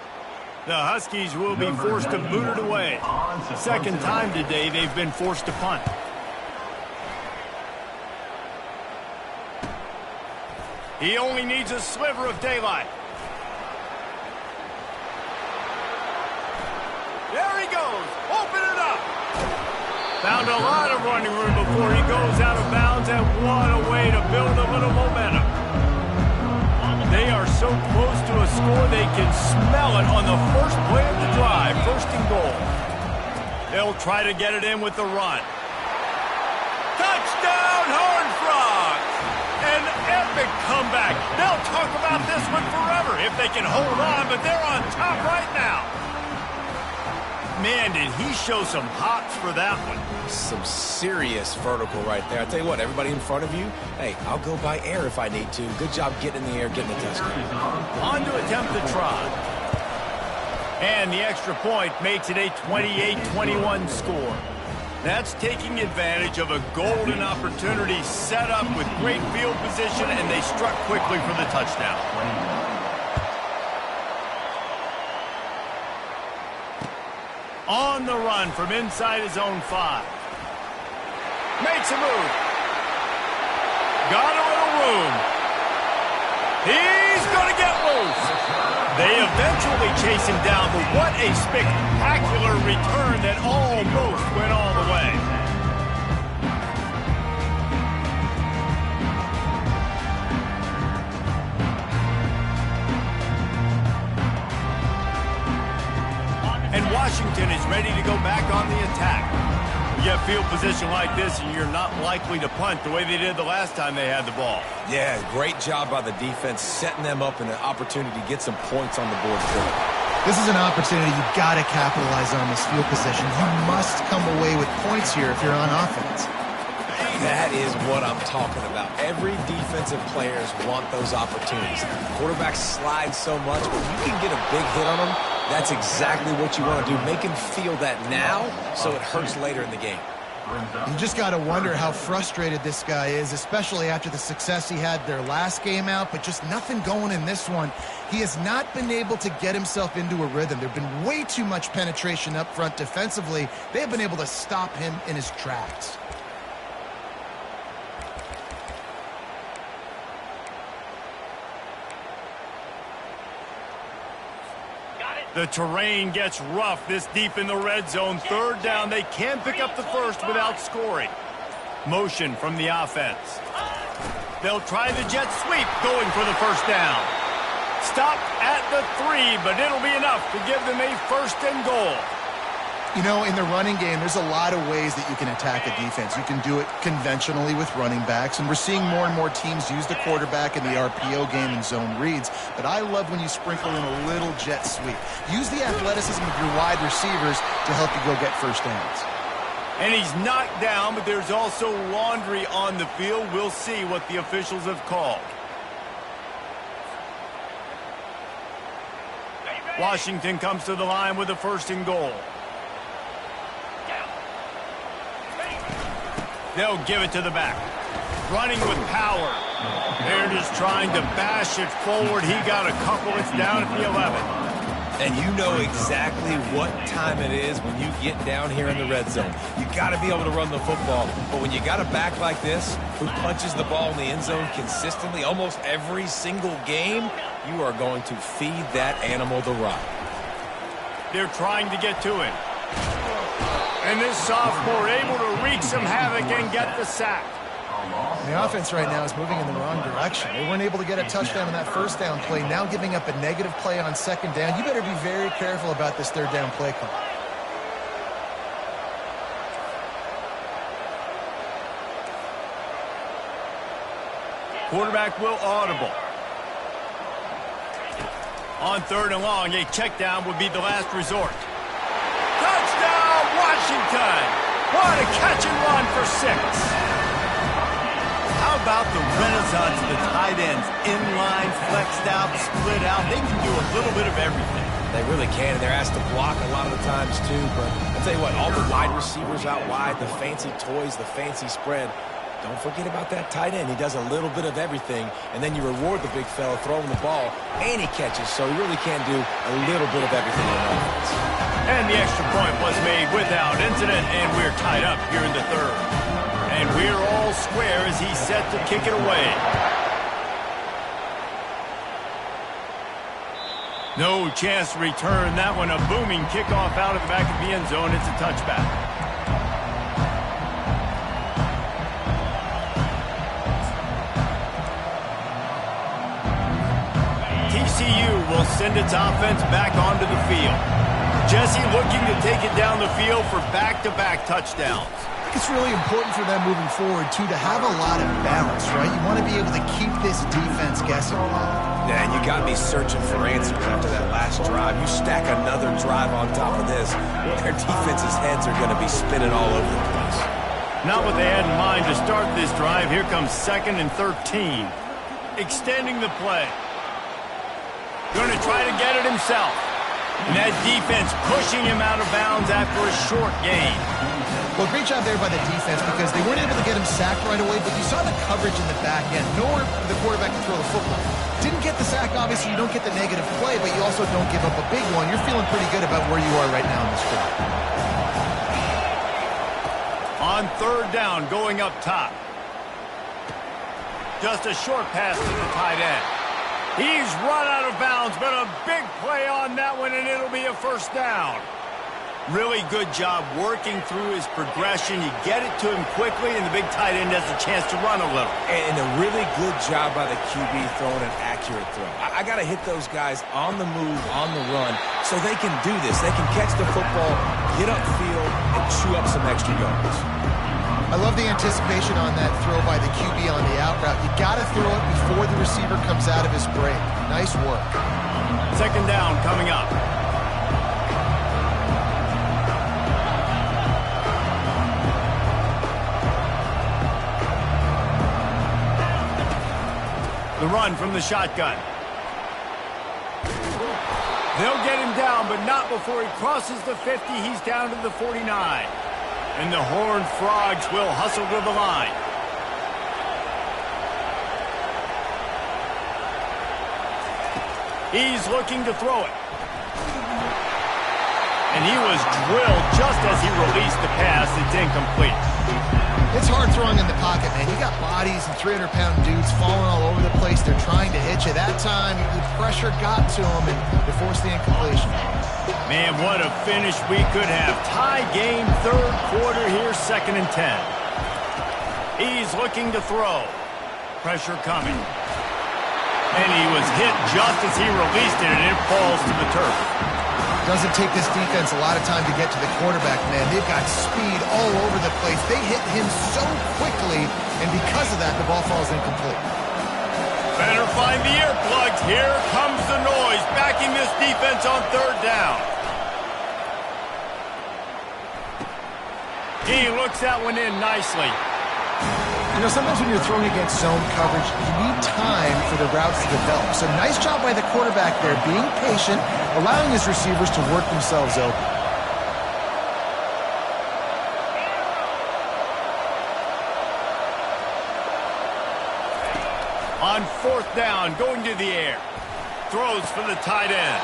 The Huskies will be forced to boot it away. 2nd time today they've been forced to punt. He only needs a sliver of daylight. There he goes. Open it up. Found a lot of running room before he goes out of bounds, and what a way to build a little momentum. They are so close to a score they can smell it on the first play of the drive, 1st and goal. They'll try to get it in with the run. Touchdown, Horned Frogs! An epic comeback. They'll talk about this one forever if they can hold on, but they're on top right now. Man, did he show some hops for that one. Some serious vertical right there. I tell you what, everybody in front of you, hey, I'll go by air if I need to. Good job getting in the air, getting the touchdown. On to attempt the try. And the extra point makes it a 28-21 score. That's taking advantage of a golden opportunity set up with great field position, and they struck quickly for the touchdown. On the run from inside his own 5. Makes a move. Got a little room. He's going to get loose. They eventually chase him down, but what a spectacular return that almost went all the way. And Washington is ready to go back on the attack. You get field position like this, and you're not likely to punt the way they did the last time they had the ball. Yeah, great job by the defense, setting them up in an opportunity to get some points on the board. This is an opportunity you've got to capitalize on, this field position. You must come away with points here if you're on offense. That is what I'm talking about. Every defensive players want those opportunities. Quarterbacks slide so much, but you can get a big hit on them. That's exactly what you want to do. Make him feel that now so it hurts later in the game. You just got to wonder how frustrated this guy is, especially after the success he had their last game out, but just nothing going in this one. He has not been able to get himself into a rhythm. There have been way too much penetration up front defensively. They have been able to stop him in his tracks. The terrain gets rough this deep in the red zone. Third down, they can pick up the first without scoring. Motion from the offense. They'll try the jet sweep, going for the first down. Stop at the 3, but it'll be enough to give them a first and goal. You know, in the running game, there's a lot of ways that you can attack a defense. You can do it conventionally with running backs, and we're seeing more and more teams use the quarterback in the RPO game and zone reads, but I love when you sprinkle in a little jet sweep. Use the athleticism of your wide receivers to help you go get first downs. And he's knocked down, but there's also laundry on the field. We'll see what the officials have called. Washington comes to the line with a first and goal. They'll give it to the back. Running with power. They're just trying to bash it forward. He got a couple. It's down at the 11. And you know exactly what time it is when you get down here in the red zone. You got to be able to run the football. But when you got a back like this who punches the ball in the end zone consistently almost every single game, you are going to feed that animal the rock. They're trying to get to him. And this sophomore able to wreak some havoc and get the sack. The offense right now is moving in the wrong direction. They weren't able to get a touchdown on that first down play, now giving up a negative play on second down. You better be very careful about this third down play call. Quarterback will audible. On third and long, a check down would be the last resort. Touchdown, Washington! What a catch and run for 6. How about the renaissance of the tight ends? Inline, flexed out, split out. They can do a little bit of everything. They really can, and they're asked to block a lot of the times too. But I'll tell you what, all the wide receivers out wide, the fancy toys, the fancy spread. Don't forget about that tight end. He does a little bit of everything, and then you reward the big fella throwing the ball, and he catches, so he really can do a little bit of everything in offense. And the extra point was made without incident, and we're tied up here in the third. And we're all square as he's set to kick it away. No chance to return that one. A booming kickoff out of the back of the end zone. It's a touchback. TCU will send its offense back onto the field. Jesse looking to take it down the field for back-to-back touchdowns. It's really important for them moving forward, too, to have a lot of balance, right? You want to be able to keep this defense guessing. Yeah, and you got me searching for answers after that last drive. You stack another drive on top of this, their defense's heads are going to be spinning all over the place. Not what they had in mind to start this drive. Here comes 2nd and 13. Extending the play. Going to try to get it himself. And that defense pushing him out of bounds after a short gain. Well, great job there by the defense because they weren't able to get him sacked right away, but you saw the coverage in the back end. Nowhere for the quarterback to throw the football. Didn't get the sack, obviously. You don't get the negative play, but you also don't give up a big one. You're feeling pretty good about where you are right now in this drive. On third down, going up top. Just a short pass to the tight end. He's run out of bounds, but a big play on that one, and it'll be a first down. Really good job working through his progression. You get it to him quickly, and the big tight end has a chance to run a little. And a really good job by the QB throwing an accurate throw. I got to hit those guys on the move, on the run, so they can do this. They can catch the football, get upfield, and chew up some extra yards. I love the anticipation on that throw by the QB on the out route. You got to throw it before the receiver comes out of his break. Nice work. 2nd down coming up. The run from the shotgun. They'll get him down, but not before he crosses the 50. He's down to the 49. And the Horned Frogs will hustle to the line. He's looking to throw it. And he was drilled just as he released the pass. It's incomplete. It's hard throwing in the pocket, man. You got bodies and 300-pound dudes falling all over the place. They're trying to hit you. That time, the pressure got to him, and they forced the incompletion. Man, what a finish we could have. Tie game, third quarter here, 2nd and 10. He's looking to throw. Pressure coming. And he was hit just as he released it, and it falls to the turf. Doesn't take this defense a lot of time to get to the quarterback, man. They've got speed all over the place. They hit him so quickly, and because of that, the ball falls incomplete. Better find the earplugs. Here comes the noise, backing this defense on 3rd down. He looks that one in nicely. You know, sometimes when you're throwing against zone coverage, you need time for the routes to develop. So nice job by the quarterback there, being patient, allowing his receivers to work themselves open. On 4th down, going to the air. Throws for the tight end.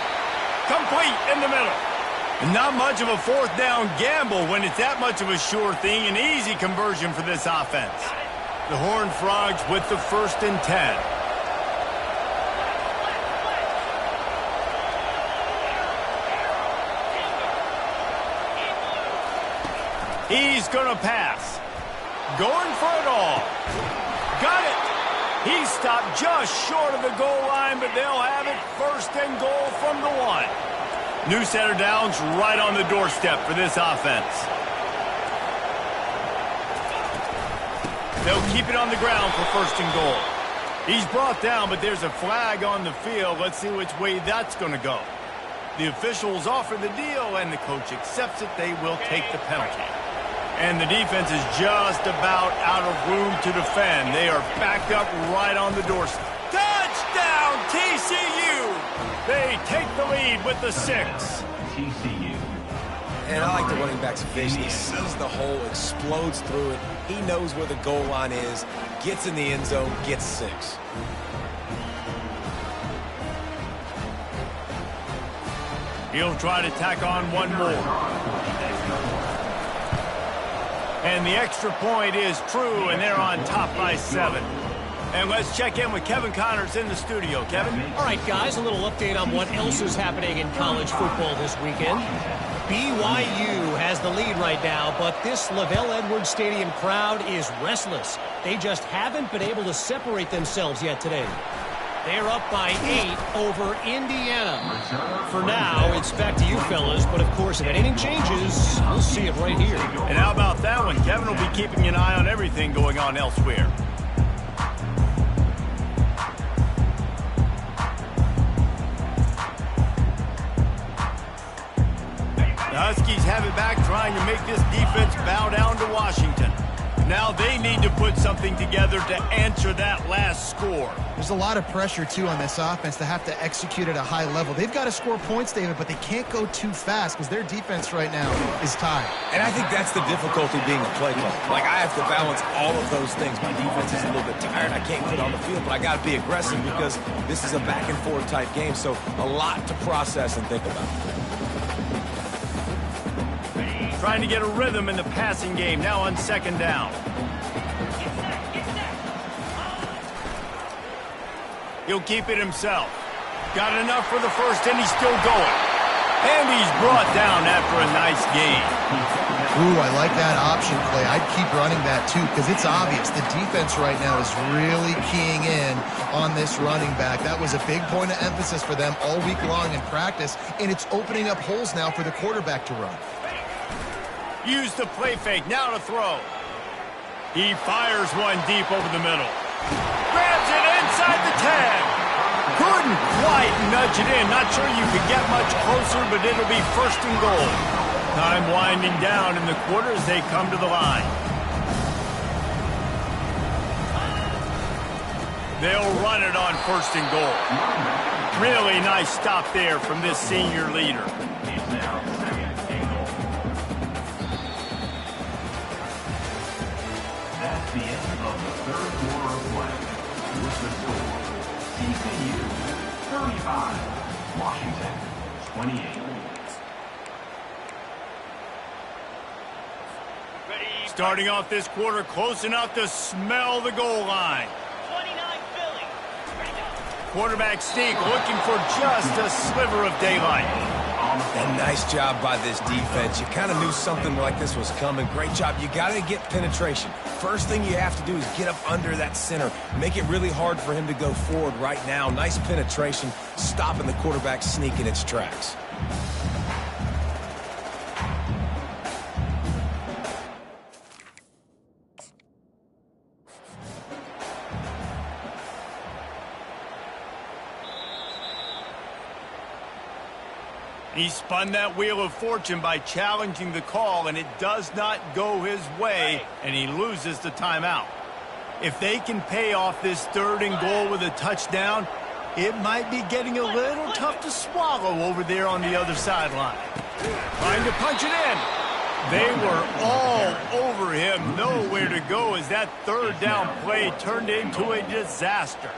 Complete in the middle. Not much of a 4th down gamble when it's that much of a sure thing. An easy conversion for this offense. The Horned Frogs with the 1st and 10. He's going to pass. Going for it all. Got it. He stopped just short of the goal line, but they'll have it 1st and goal from the 1. New set of downs right on the doorstep for this offense. They'll keep it on the ground for 1st and goal. He's brought down, but there's a flag on the field. Let's see which way that's going to go. The officials offer the deal, and the coach accepts it. They will take the penalty. And the defense is just about out of room to defend. They are backed up right on the doorstep. Touchdown, TCU! They take the lead with the 6. TCU. And I like the running back's vision. He sees the hole, explodes through it. He knows where the goal line is, gets in the end zone, gets 6. He'll try to tack on one more. And the extra point is true, and they're on top by 7. And let's check in with Kevin Connors in the studio. Kevin? All right, guys, a little update on what else is happening in college football this weekend. BYU has the lead right now, but this LaVell Edwards Stadium crowd is restless. They just haven't been able to separate themselves yet today. They're up by 8 over Indiana. For now, it's back to you fellas, but of course, if anything changes, we'll see it right here. And how about that one? Kevin will be keeping an eye on everything going on elsewhere. The Huskies have it back, trying to make this defense bow down to Washington. Now they need to put something together to answer that last score. There's a lot of pressure, too, on this offense to have to execute at a high level. They've got to score points, David, but they can't go too fast because their defense right now is tired. And I think that's the difficulty being a play caller. Like, I have to balance all of those things. My defense is a little bit tired. I can't get on the field, but I got to be aggressive because this is a back-and-forth type game, so a lot to process and think about. Trying to get a rhythm in the passing game, now on 2nd down. He'll keep it himself. Got enough for the 1st, and he's still going. And he's brought down after a nice gain. Ooh, I like that option play. I'd keep running that, too, because it's obvious. The defense right now is really keying in on this running back. That was a big point of emphasis for them all week long in practice, and it's opening up holes now for the quarterback to run. Use the play fake, now to throw. He fires one deep over the middle. Grabs it inside the 10. Couldn't quite nudge it in. Not sure you could get much closer, but it'll be 1st and goal. Time winding down in the quarter as they come to the line. They'll run it on 1st and goal. Really nice stop there from this senior leader. of the third quarter of play with the score TCU 35, Washington 28. Starting off this quarter close enough to smell the goal line. 29 Philly. Quarterback sneak looking for just a sliver of daylight. And nice job by this defense. You kind of knew something like this was coming. Great job. You got to get penetration. First thing you have to do is get up under that center. Make it really hard for him to go forward right now. Nice penetration, stopping the quarterback sneak in its tracks. He spun that wheel of fortune by challenging the call, and it does not go his way, and he loses the timeout. If they can pay off this 3rd and goal with a touchdown, it might be getting a little tough to swallow over there on the other sideline. Trying to punch it in. They were all over him, nowhere to go as that 3rd down play turned into a disaster.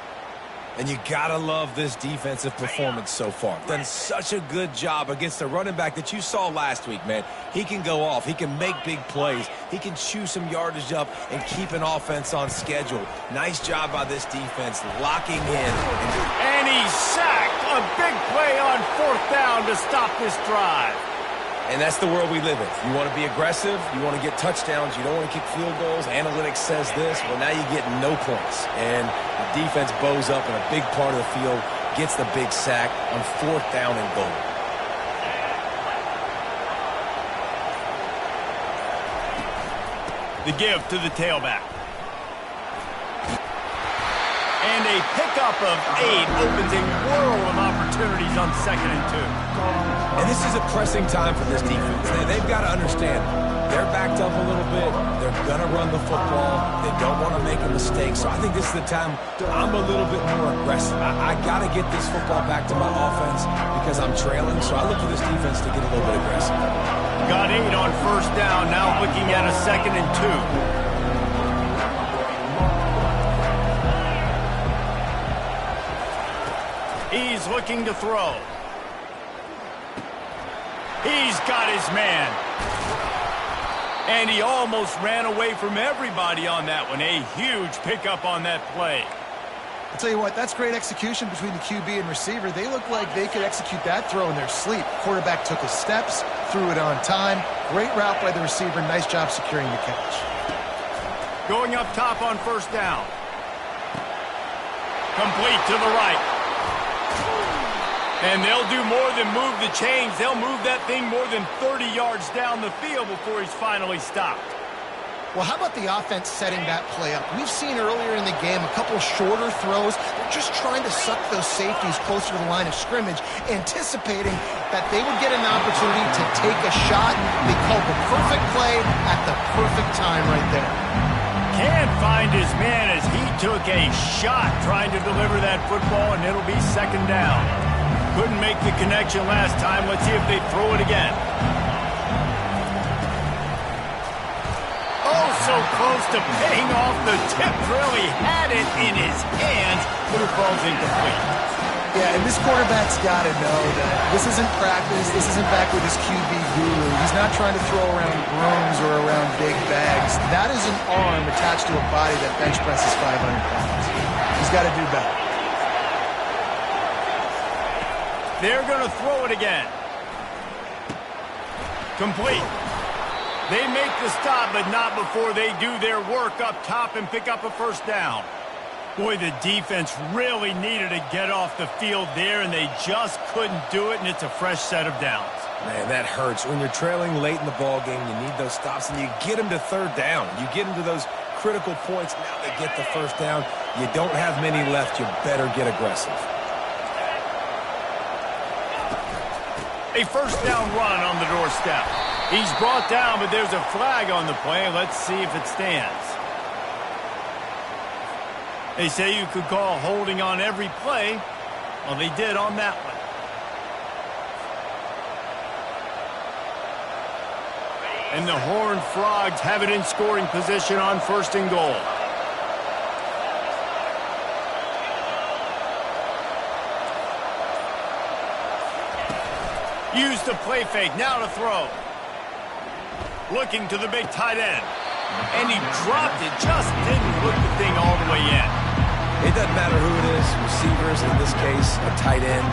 And you gotta love this defensive performance so far. Done such a good job against the running back that you saw last week, man. He can go off. He can make big plays. He can chew some yardage up and keep an offense on schedule. Nice job by this defense locking in. And he's sacked. A big play on 4th down to stop this drive. And that's the world we live in. You want to be aggressive. You want to get touchdowns. You don't want to kick field goals. Analytics says this. Well, now you get no points. And the defense bows up in a big part of the field, gets the big sack on 4th down and goal. The give to the tailback. And a pickup of 8 opens a world of opportunities on 2nd and 2. And this is a pressing time for this defense. They've got to understand they're backed up a little bit. They're going to run the football. They don't want to make a mistake. So I think this is the time I'm a little bit more aggressive. I got to get this football back to my offense because I'm trailing. So I look for this defense to get a little bit aggressive. Got 8 on 1st down. Now looking at a 2nd and 2. He's looking to throw. He's got his man. And he almost ran away from everybody on that one. A huge pickup on that play. I'll tell you what, that's great execution between the QB and receiver. They look like they could execute that throw in their sleep. Quarterback took his steps, threw it on time. Great route by the receiver. Nice job securing the catch. Going up top on 1st down. Complete to the right. And they'll do more than move the chains. They'll move that thing more than 30 yards down the field before he's finally stopped. Well, how about the offense setting that play up? We've seen earlier in the game a couple shorter throws. They're just trying to suck those safeties closer to the line of scrimmage, anticipating that they would get an opportunity to take a shot. They called the perfect play at the perfect time right there. Can't find his man as he took a shot trying to deliver that football, and it'll be 2nd down. Couldn't make the connection last time. Let's see if they throw it again. Oh, so close to paying off the tip drill. He had it in his hands, but it falls incomplete. Yeah, and this quarterback's got to know that this isn't practice. This isn't back with his QB guru. He's not trying to throw around brooms or around big bags. That is an arm attached to a body that bench presses 500 pounds. He's got to do better. They're going to throw it again. Complete. They make the stop, but not before they do their work up top and pick up a 1st down. Boy, the defense really needed to get off the field there, and they just couldn't do it, and it's a fresh set of downs. Man, that hurts. When you're trailing late in the ball game, you need those stops, and you get them to 3rd down. You get them to those critical points. Now they get the 1st down. You don't have many left. You better get aggressive. A 1st down run on the doorstep. He's brought down, but there's a flag on the play. Let's see if it stands. They say you could call holding on every play. Well, they did on that one. And the Horned Frogs have it in scoring position on 1st and goal. Use the play fake, now to throw. Looking to the big tight end. And he dropped it, just didn't look the thing all the way in. It doesn't matter who it is, receivers, in this case, a tight end.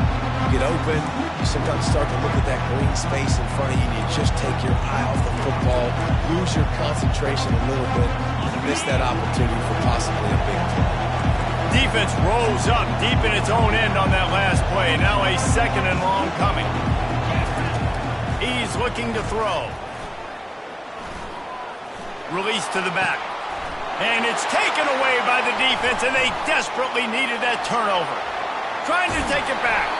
You get open, you sometimes start to look at that green space in front of you, and you just take your eye off the football, lose your concentration a little bit, and miss that opportunity for possibly a big play. Defense rolls up deep in its own end on that last play. Now a 2nd and long coming. He's looking to throw. Release to the back. And it's taken away by the defense, and they desperately needed that turnover. Trying to take it back.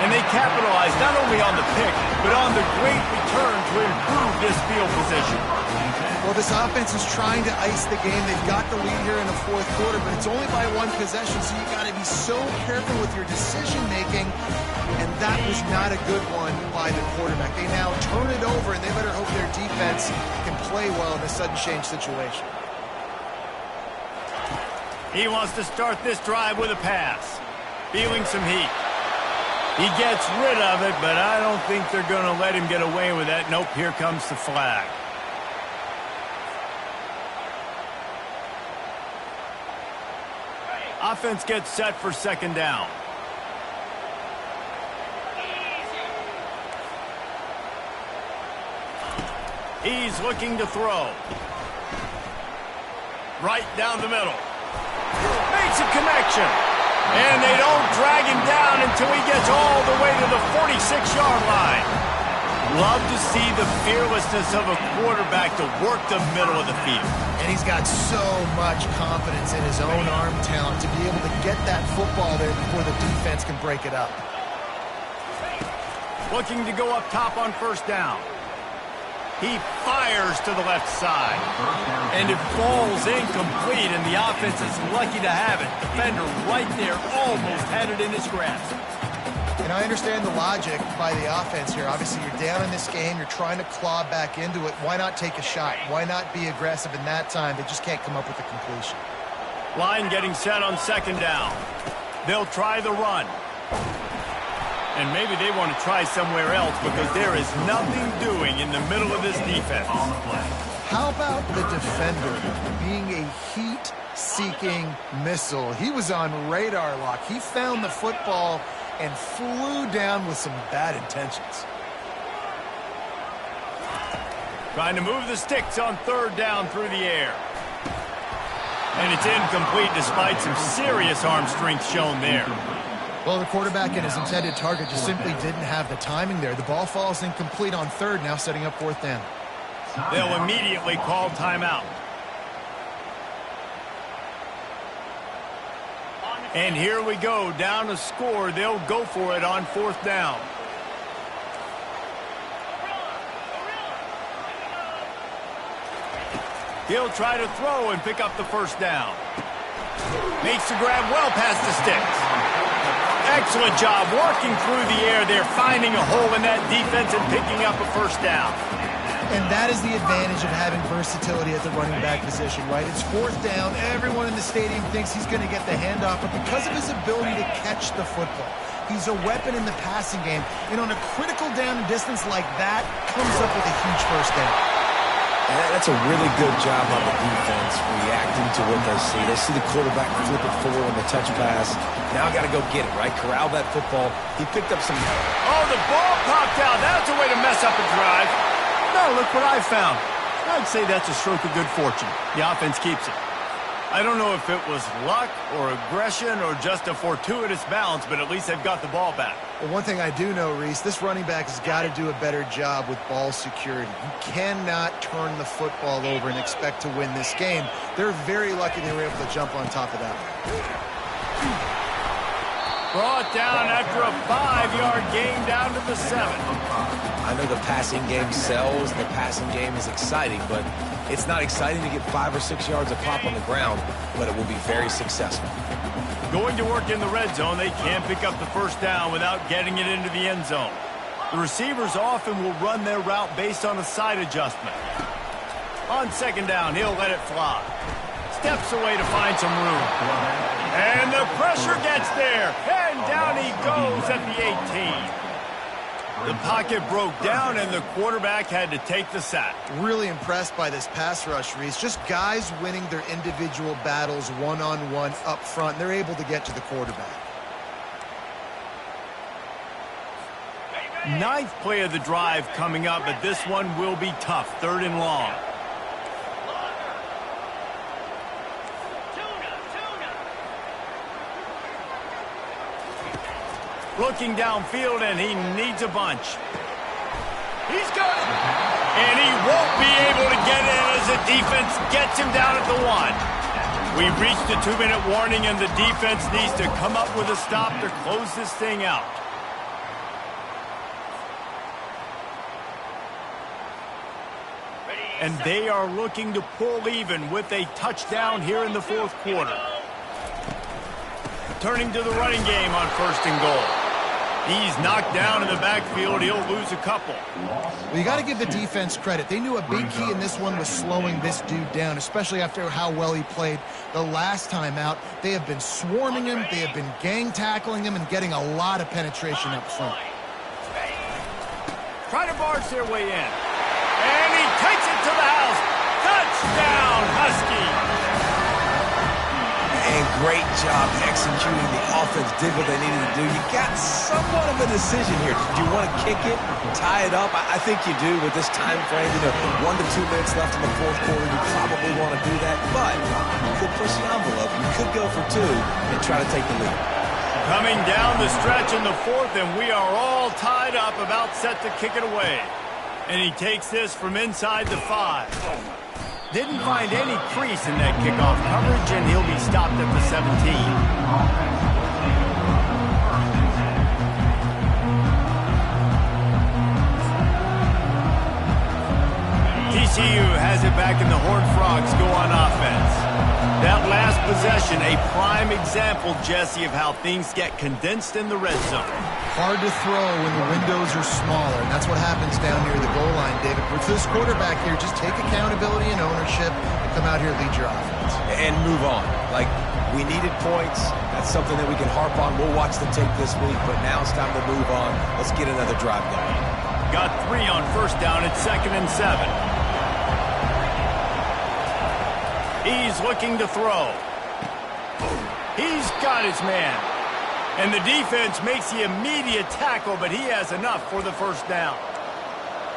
And they capitalized not only on the pick, but on the great return to improve this field position. Well, this offense is trying to ice the game. They've got the lead here in the 4th quarter, but it's only by 1 possession, so you got to be so careful with your decision-making, and that was not a good one by the quarterback. They now turn it over, and they better hope their defense can play well in a sudden change situation. He wants to start this drive with a pass. Feeling some heat. He gets rid of it, but I don't think they're going to let him get away with that. Nope, here comes the flag. Offense gets set for 2nd down. He's looking to throw. Right down the middle. Makes a connection. And they don't drag him down until he gets all the way to the 46-yard line. Love to see the fearlessness of a quarterback to work the middle of the field. And he's got so much confidence in his own arm talent to be able to get that football there before the defense can break it up. Looking to go up top on 1st down. He fires to the left side. And it falls incomplete, and the offense is lucky to have it. Defender right there almost had it in his grasp. And I understand the logic by the offense here. Obviously, you're down in this game. You're trying to claw back into it. Why not take a shot? Why not be aggressive in that time? They just can't come up with a completion. Line getting set on 2nd down. They'll try the run. And maybe they want to try somewhere else because there is nothing doing in the middle of this defense. How about the defender being a heat-seeking missile? He was on radar lock. He found the football and flew down with some bad intentions. Trying to move the sticks on 3rd down through the air. And it's incomplete despite some serious arm strength shown there. Well, the quarterback and his intended target just simply didn't have the timing there. The ball falls incomplete on 3rd, now setting up 4th down. They'll immediately call timeout. And here we go, down a score. They'll go for it on 4th down. He'll try to throw and pick up the 1st down. Makes the grab well past the sticks. Excellent job working through the air there, finding a hole in that defense and picking up a 1st down. And that is the advantage of having versatility at the running back position, right? It's 4th down. Everyone in the stadium thinks he's going to get the handoff, but because of his ability to catch the football, he's a weapon in the passing game. And on a critical down and distance like that, comes up with a huge 1st down. And that's a really good job on the defense, reacting to what they see. They see the quarterback flip it forward on the touch pass. Now got to go get it, right? Corral that football. He picked up some... Oh, the ball popped out. That's a way to mess up a drive. No, look what I found. I'd say that's a stroke of good fortune. The offense keeps it. I don't know if it was luck or aggression or just a fortuitous bounce, but at least they've got the ball back. Well, one thing I do know, Reese, this running back has got to do a better job with ball security. You cannot turn the football over and expect to win this game. They're very lucky they were able to jump on top of that. Brought down after a 5-yard gain down to the 7. I know the passing game sells, the passing game is exciting, but it's not exciting to get 5 or 6 yards of pop on the ground, but it will be very successful. Going to work in the red zone, they can't pick up the 1st down without getting it into the end zone. The receivers often will run their route based on a side adjustment. On 2nd down, he'll let it fly. Steps away to find some room. And the pressure gets there. And down he goes at the 18. The pocket broke down, and the quarterback had to take the sack. Really impressed by this pass rush, Reese. Just guys winning their individual battles one-on-one up front. They're able to get to the quarterback. Ninth play of the drive coming up, but this one will be tough. 3rd and long. Looking downfield, and he needs a bunch. He's good. And he won't be able to get in as the defense gets him down at the 1. We've reached the 2-minute warning, and the defense needs to come up with a stop to close this thing out. And they are looking to pull even with a touchdown here in the 4th quarter. Turning to the running game on 1st and goal. He's knocked down in the backfield. He'll lose a couple. Well, you got to give the defense credit. They knew a big key in this one was slowing this dude down, especially after how well he played the last time out. They have been swarming him. They have been gang tackling him and getting a lot of penetration up front. Try to barge their way in. And he takes it to the house. Touchdown, Husky. And great job executing. The offense did what they needed to do. You got somewhat of a decision here. Do you want to kick it, tie it up? I think you do with this time frame. 1 to 2 minutes left in the 4th quarter. You probably want to do that, but you could push the envelope. You could go for 2 and try to take the lead. Coming down the stretch in the 4th, and we are all tied up, about set to kick it away. And he takes this from inside the 5. Didn't find any crease in that kickoff coverage, and he'll be stopped at the 17. TCU has it back, and the Horned Frogs go on offense. That last possession, a prime example, Jesse, of how things get condensed in the red zone. Hard to throw when the windows are smaller, and that's what happens down near the goal line, David. For this quarterback here, just take accountability and ownership and come out here and lead your offense. And move on. Like, we needed points. That's something that we can harp on. We'll watch the tape this week, but now it's time to move on. Let's get another drive going. Got 3 on 1st down at 2nd and 7. He's looking to throw. He's got his man. And the defense makes the immediate tackle, but he has enough for the 1st down.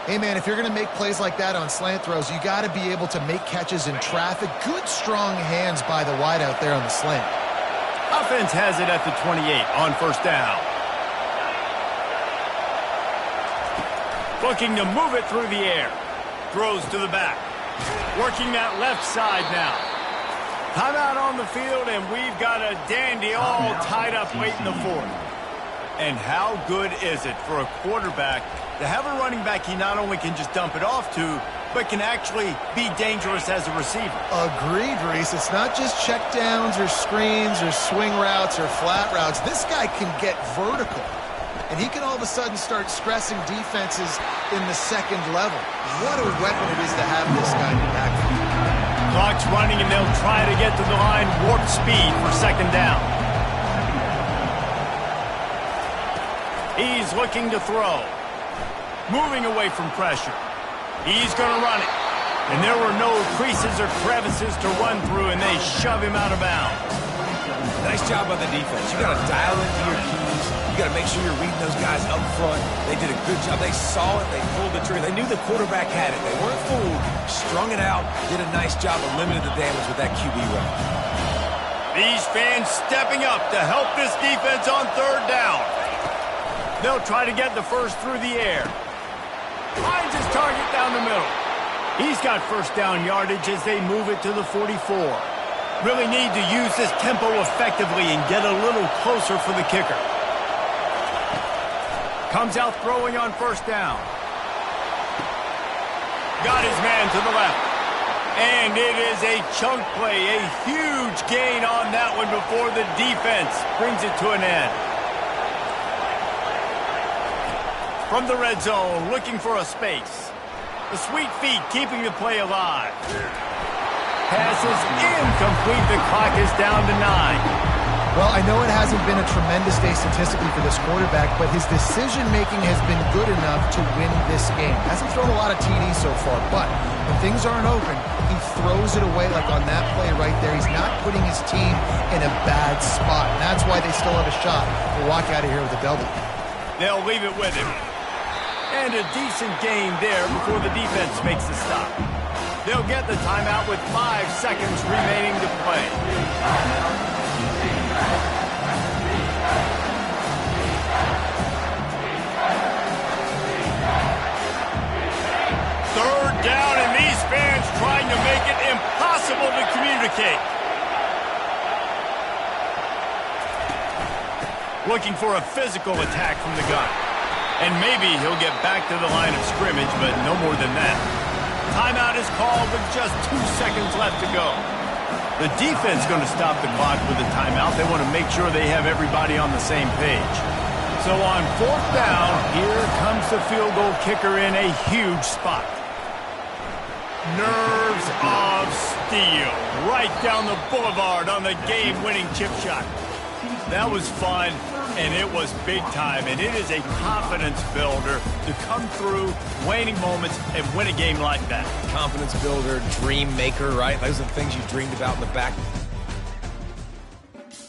Hey, man, if you're going to make plays like that on slant throws, you got to be able to make catches in traffic. Good, strong hands by the wide out there on the slant. Offense has it at the 28 on 1st down. Looking to move it through the air. Throws to the back. Working that left side now. Timeout on the field, and we've got a dandy all tied up late in the 4th. And how good is it for a quarterback to have a running back he not only can just dump it off to, but can actually be dangerous as a receiver? Agreed, Reese. It's not just check downs or screens or swing routes or flat routes. This guy can get vertical. And he can all of a sudden start stressing defenses in the 2nd level. What a weapon it is to have this guy in the backfield. Clock's running, and they'll try to get to the line warp speed for 2nd down. He's looking to throw. Moving away from pressure. He's going to run it. And there were no creases or crevices to run through, and they shove him out of bounds. Nice job by the defense. You got to dial into your keys. You got to make sure you're reading those guys up front. They did a good job. They saw it. They pulled the trigger. They knew the quarterback had it. They weren't fooled. Strung it out. Did a nice job of limiting the damage with that QB run. These fans stepping up to help this defense on 3rd down. They'll try to get the 1st through the air. Finds his target down the middle. He's got 1st down yardage as they move it to the 44. Really need to use this tempo effectively and get a little closer for the kicker. Comes out throwing on 1st down. Got his man to the left. And it is a chunk play, a huge gain on that one before the defense brings it to an end. From the red zone, looking for a space. The sweet feet keeping the play alive. Pass is incomplete. The clock is down to 9. Well, I know it hasn't been a tremendous day statistically for this quarterback, but his decision-making has been good enough to win this game. Hasn't thrown a lot of TDs so far, but when things aren't open, he throws it away like on that play right there. He's not putting his team in a bad spot, and that's why they still have a shot to walk out of here with a W. They'll leave it with him. And a decent gain there before the defense makes the stop. They'll get the timeout with 5 seconds remaining to play. Third down, and these fans trying to make it impossible to communicate. Looking for a physical attack from the gun. And maybe he'll get back to the line of scrimmage, but no more than that. Timeout is called with just 2 seconds left to go. The defense going to stop the clock with a timeout. They want to make sure they have everybody on the same page. So on 4th down, here comes the field goal kicker in a huge spot. Nerves of steel. Right down the boulevard on the game-winning chip shot. That was fun, and it was big time, and it is a confidence builder to come through waning moments and win a game like that. Confidence builder, dream maker, right? Those are the things you dreamed about in the back